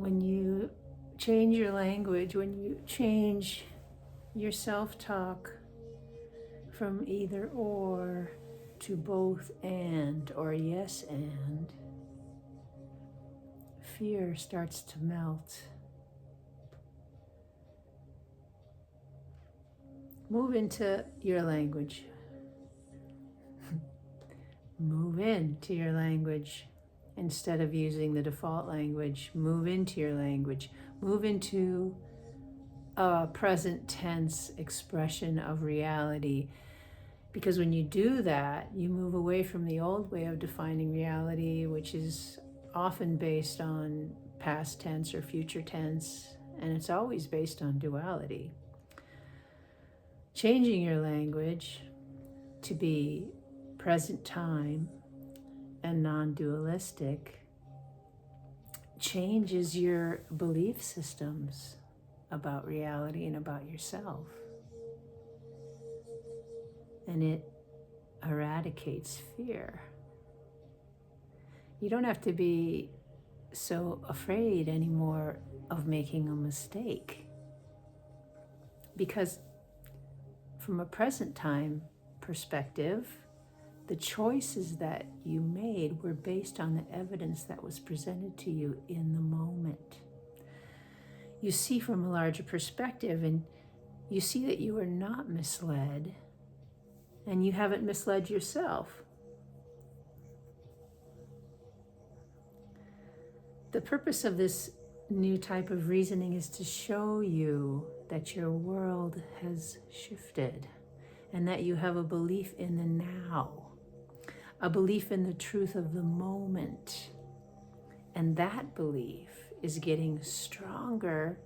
when you change your language, when you change your self-talk from either or to both and or yes and, fear starts to melt. Move into your language. Move into your language. Instead of using the default language, move into your language. Move into a present tense expression of reality. Because when you do that, you move away from the old way of defining reality, which is often based on past tense or future tense, and it's always based on duality. Changing your language to be present time and non-dualistic changes your belief systems about reality and about yourself. And it eradicates fear. You don't have to be so afraid anymore of making a mistake, because from a present time perspective, the choices that you made were based on the evidence that was presented to you in the moment. You see from a larger perspective, and you see that you are not misled, and you haven't misled yourself. The purpose of this new type of reasoning is to show you that your world has shifted and that you have a belief in the now, a belief in the truth of the moment. And that belief is getting stronger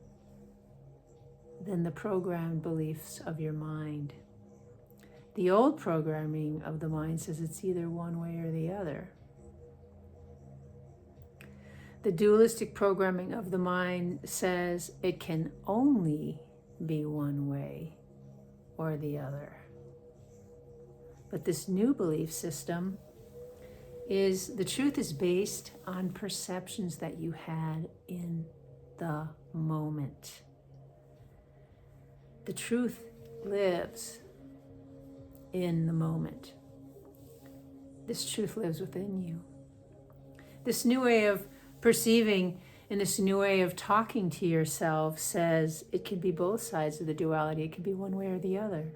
than the programmed beliefs of your mind. The old programming of the mind says it's either one way or the other. The dualistic programming of the mind says it can only be one way or the other. But this new belief system is, the truth is based on perceptions that you had in the moment. The truth lives in the moment. This truth lives within you. This new way of perceiving and this new way of talking to yourself says it can be both sides of the duality. It can be one way or the other.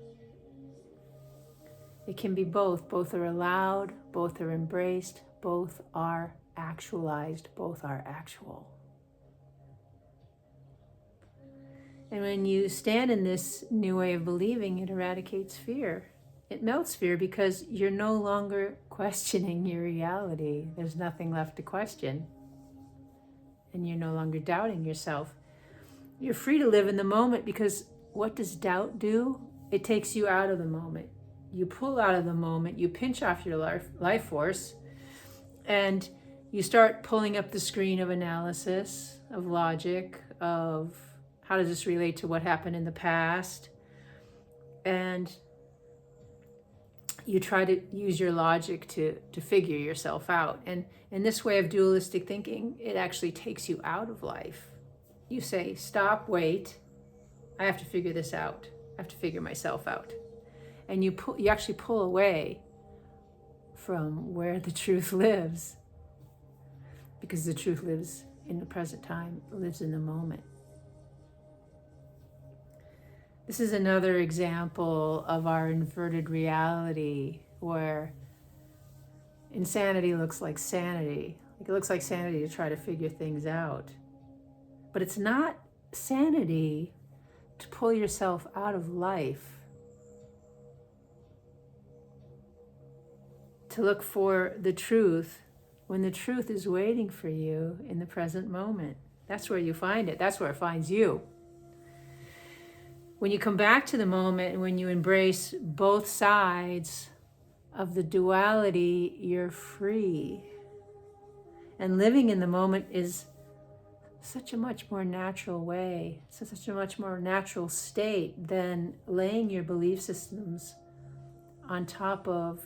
It can be both. Both are allowed, both are embraced, both are actualized, both are actual. And when you stand in this new way of believing, it eradicates fear. It melts fear because you're no longer questioning your reality. There's nothing left to question. And you're no longer doubting yourself. You're free to live in the moment, because what does doubt do? It takes you out of the moment. You pull out of the moment, you pinch off your life force, and you start pulling up the screen of analysis, of logic, of how does this relate to what happened in the past? And you try to use your logic to figure yourself out. And in this way of dualistic thinking, it actually takes you out of life. You say, stop, wait, I have to figure this out. I have to figure myself out. And you actually pull away from where the truth lives, because the truth lives in the present time, lives in the moment. This is another example of our inverted reality, where insanity looks like sanity. It looks like sanity to try to figure things out. But it's not sanity to pull yourself out of life, to look for the truth when the truth is waiting for you in the present moment. That's where you find it. That's where it finds you. When you come back to the moment and when you embrace both sides of the duality, you're free. And living in the moment is such a much more natural way, such a much more natural state than laying your belief systems on top of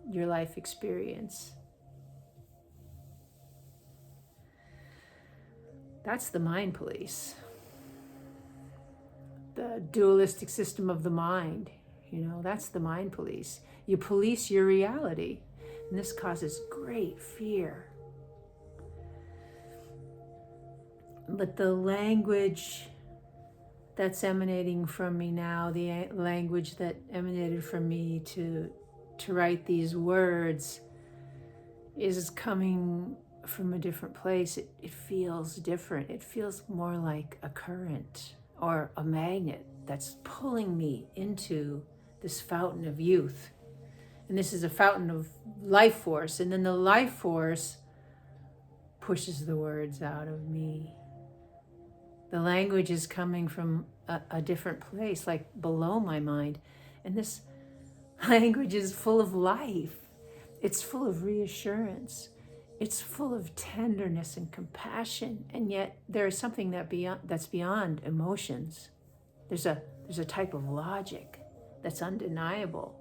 your life experience. That's the mind police. The dualistic system of the mind, that's the mind police. You police your reality, and this causes great fear. But the language that's emanating from me now, the language that emanated from me to write these words, is coming from a different place. It feels different. It feels more like a current or a magnet that's pulling me into this fountain of youth. And this is a fountain of life force. And then the life force pushes the words out of me. The language is coming from a different place, like below my mind. And this language is full of life. It's full of reassurance. It's full of tenderness and compassion. And yet there is something that's beyond emotions. There's a type of logic that's undeniable.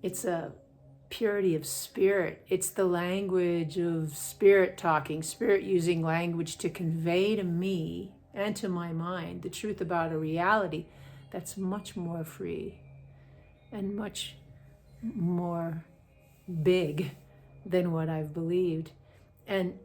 It's a purity of spirit. It's the language of spirit talking, spirit using language to convey to me and to my mind the truth about a reality that's much more free and much more big than what I've believed. And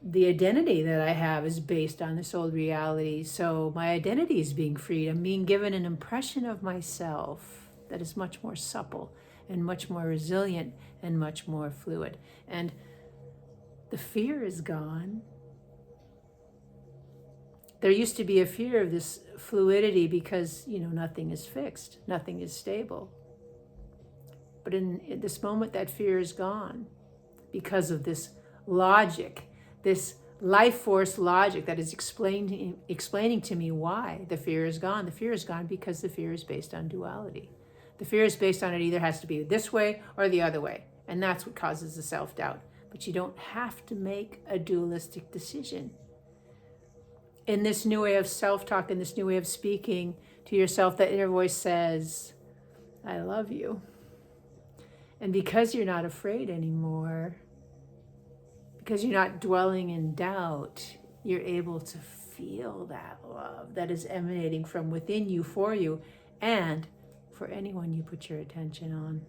the identity that I have is based on this old reality. So my identity is being freed. I'm being given an impression of myself that is much more supple and much more resilient and much more fluid. And the fear is gone. There used to be a fear of this fluidity because, nothing is fixed, nothing is stable. But in this moment, that fear is gone because of this logic, this life force logic that is explaining to me why the fear is gone. The fear is gone because the fear is based on duality. The fear is based on it either has to be this way or the other way. And that's what causes the self-doubt. But you don't have to make a dualistic decision. In this new way of self-talk, in this new way of speaking to yourself, that inner voice says, I love you. And because you're not afraid anymore, because you're not dwelling in doubt, you're able to feel that love that is emanating from within you, for you, and for anyone you put your attention on.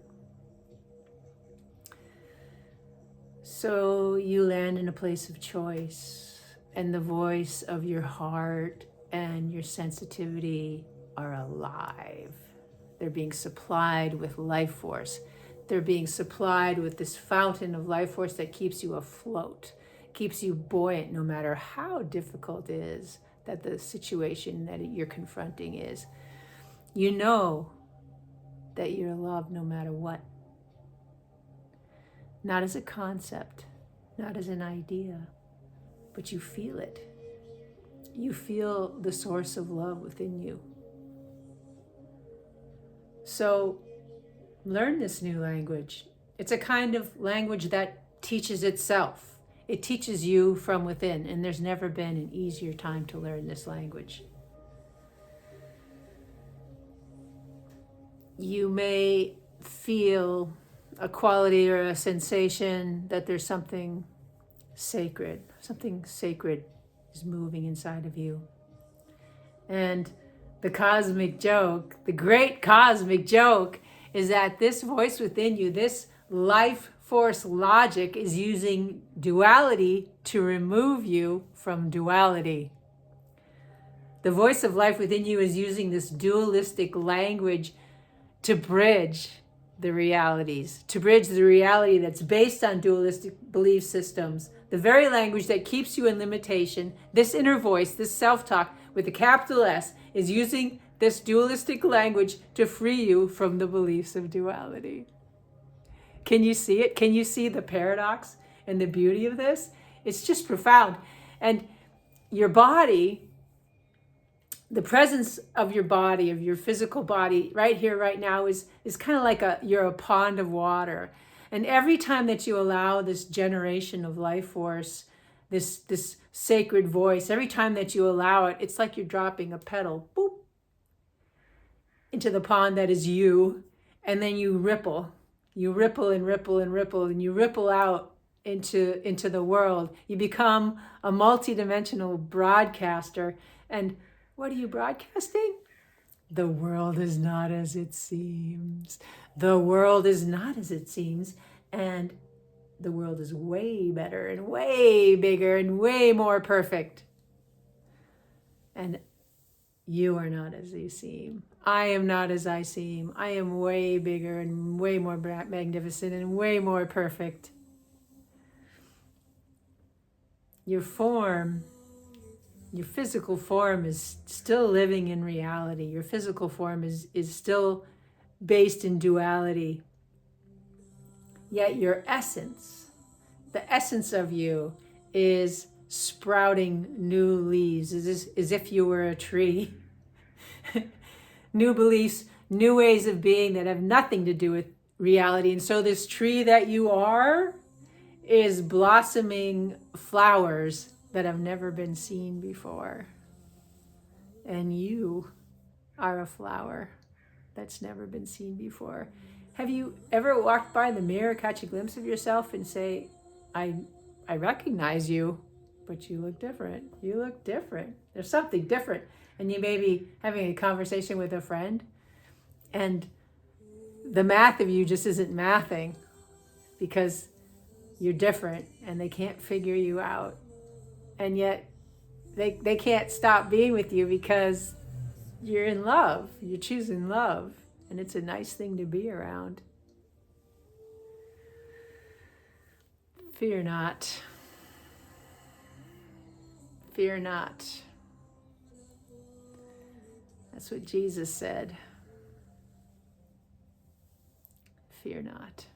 So you land in a place of choice, and the voice of your heart and your sensitivity are alive. They're being supplied with life force. They're being supplied with this fountain of life force that keeps you afloat, keeps you buoyant no matter how difficult it is that the situation that you're confronting is. You know that you're loved no matter what. Not as a concept, not as an idea, but you feel it. You feel the source of love within you. So learn this new language. It's a kind of language that teaches itself. It teaches you from within, and there's never been an easier time to learn this language. You may feel a quality or a sensation that there's something sacred is moving inside of you. And the cosmic joke, the great cosmic joke, is that this voice within you, this life force logic, is using duality to remove you from duality. The voice of life within you is using this dualistic language to bridge the realities, to bridge the reality that's based on dualistic belief systems, the very language that keeps you in limitation. This inner voice, this self-talk with a capital S, is using this dualistic language to free you from the beliefs of duality. Can you see it? Can you see the paradox and the beauty of this? It's just profound. And your body, the presence of your body, of your physical body right here, right now is kind of like you're a pond of water. And every time that you allow this generation of life force, this sacred voice, every time that you allow it, it's like you're dropping a petal, boop, into the pond that is you. And then you ripple and ripple and ripple, and you ripple out into the world. You become a multidimensional broadcaster. And what are you broadcasting? The world is not as it seems. The world is not as it seems. And the world is way better and way bigger and way more perfect. And you are not as you seem. I am not as I seem. I am way bigger and way more magnificent and way more perfect. Your form, your physical form is still living in reality. Your physical form is still based in duality. Yet your essence, the essence of you, is sprouting new leaves, as if you were a tree. New beliefs, new ways of being that have nothing to do with reality. And so this tree that you are is blossoming flowers that have never been seen before. And you are a flower that's never been seen before. Have you ever walked by the mirror, catch a glimpse of yourself and say, I recognize you, but you look different. You look different. There's something different. And you may be having a conversation with a friend and the math of you just isn't mathing because you're different and they can't figure you out. And yet they can't stop being with you because you're in love. You're choosing love. And it's a nice thing to be around. Fear not. Fear not. That's what Jesus said. Fear not.